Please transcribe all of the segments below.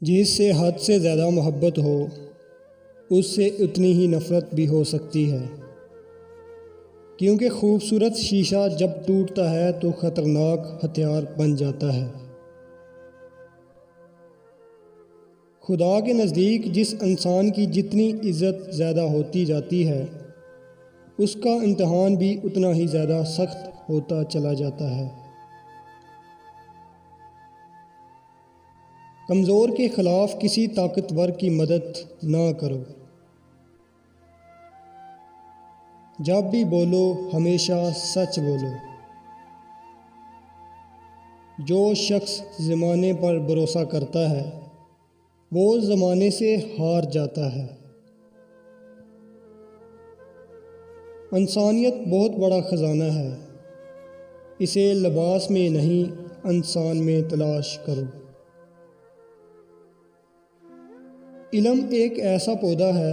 جس سے حد سے زیادہ محبت ہو اس سے اتنی ہی نفرت بھی ہو سکتی ہے، کیونکہ خوبصورت شیشہ جب ٹوٹتا ہے تو خطرناک ہتھیار بن جاتا ہے۔ خدا کے نزدیک جس انسان کی جتنی عزت زیادہ ہوتی جاتی ہے اس کا امتحان بھی اتنا ہی زیادہ سخت ہوتا چلا جاتا ہے۔ کمزور کے خلاف کسی طاقتور کی مدد نہ کرو۔ جب بھی بولو ہمیشہ سچ بولو۔ جو شخص زمانے پر بھروسہ کرتا ہے وہ زمانے سے ہار جاتا ہے۔ انسانیت بہت بڑا خزانہ ہے، اسے لباس میں نہیں انسان میں تلاش کرو۔ علم ایک ایسا پودا ہے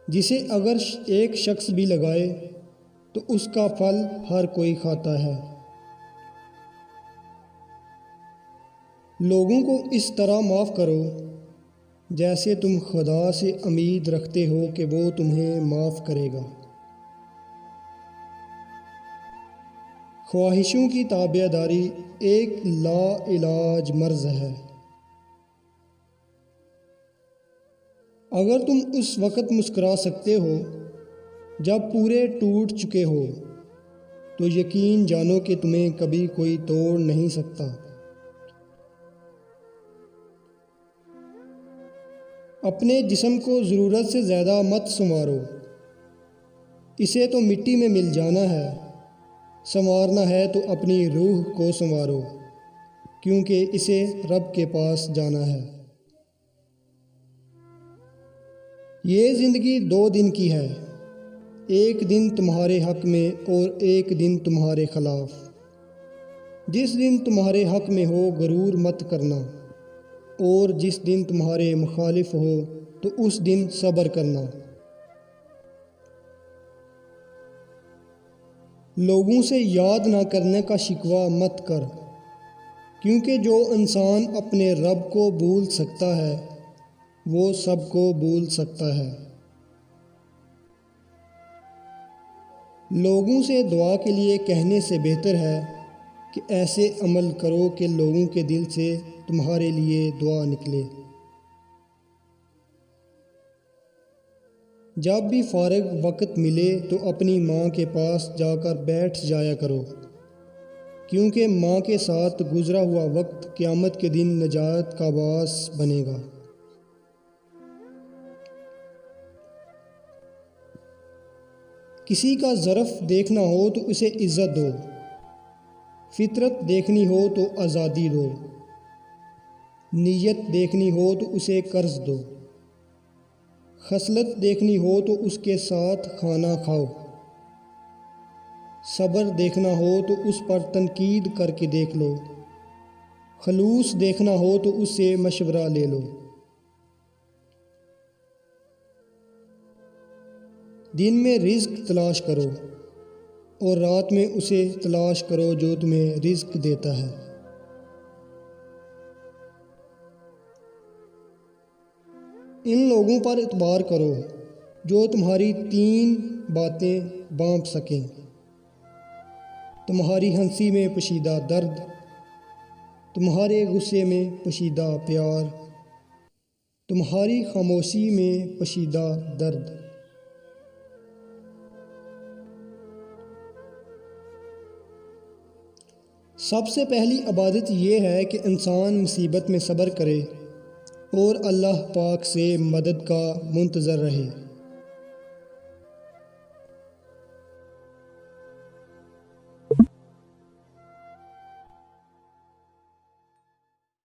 جسے اگر ایک شخص بھی لگائے تو اس کا پھل ہر کوئی کھاتا ہے۔ لوگوں کو اس طرح معاف کرو جیسے تم خدا سے امید رکھتے ہو کہ وہ تمہیں معاف کرے گا۔ خواہشوں کی تابع داری ایک لا علاج مرض ہے۔ اگر تم اس وقت مسکرا سکتے ہو جب پورے ٹوٹ چکے ہو تو یقین جانو کہ تمہیں کبھی کوئی توڑ نہیں سکتا۔ اپنے جسم کو ضرورت سے زیادہ مت سنوارو، اسے تو مٹی میں مل جانا ہے۔ سنوارنا ہے تو اپنی روح کو سنوارو، کیونکہ اسے رب کے پاس جانا ہے۔ یہ زندگی 2 دن کی ہے، ایک دن تمہارے حق میں اور ایک دن تمہارے خلاف۔ جس دن تمہارے حق میں ہو غرور مت کرنا، اور جس دن تمہارے مخالف ہو تو اس دن صبر کرنا۔ لوگوں سے یاد نہ کرنے کا شکوہ مت کر، کیونکہ جو انسان اپنے رب کو بھول سکتا ہے وہ سب کو بھول سکتا ہے۔ لوگوں سے دعا کے لیے کہنے سے بہتر ہے کہ ایسے عمل کرو کہ لوگوں کے دل سے تمہارے لیے دعا نکلے۔ جب بھی فارغ وقت ملے تو اپنی ماں کے پاس جا کر بیٹھ جایا کرو، کیونکہ ماں کے ساتھ گزرا ہوا وقت قیامت کے دن نجات کا باعث بنے گا۔ کسی کا ظرف دیکھنا ہو تو اسے عزت دو، فطرت دیکھنی ہو تو آزادی دو، نیت دیکھنی ہو تو اسے قرض دو، خصلت دیکھنی ہو تو اس کے ساتھ کھانا کھاؤ، صبر دیکھنا ہو تو اس پر تنقید کر کے دیکھ لو، خلوص دیکھنا ہو تو اس سے مشورہ لے لو۔ دن میں رزق تلاش کرو اور رات میں اسے تلاش کرو جو تمہیں رزق دیتا ہے۔ ان لوگوں پر اعتبار کرو جو تمہاری 3 باتیں بانپ سکیں: تمہاری ہنسی میں پوشیدہ درد، تمہارے غصے میں پوشیدہ پیار، تمہاری خاموشی میں پوشیدہ درد۔ سب سے پہلی عبادت یہ ہے کہ انسان مصیبت میں صبر کرے اور اللہ پاک سے مدد کا منتظر رہے۔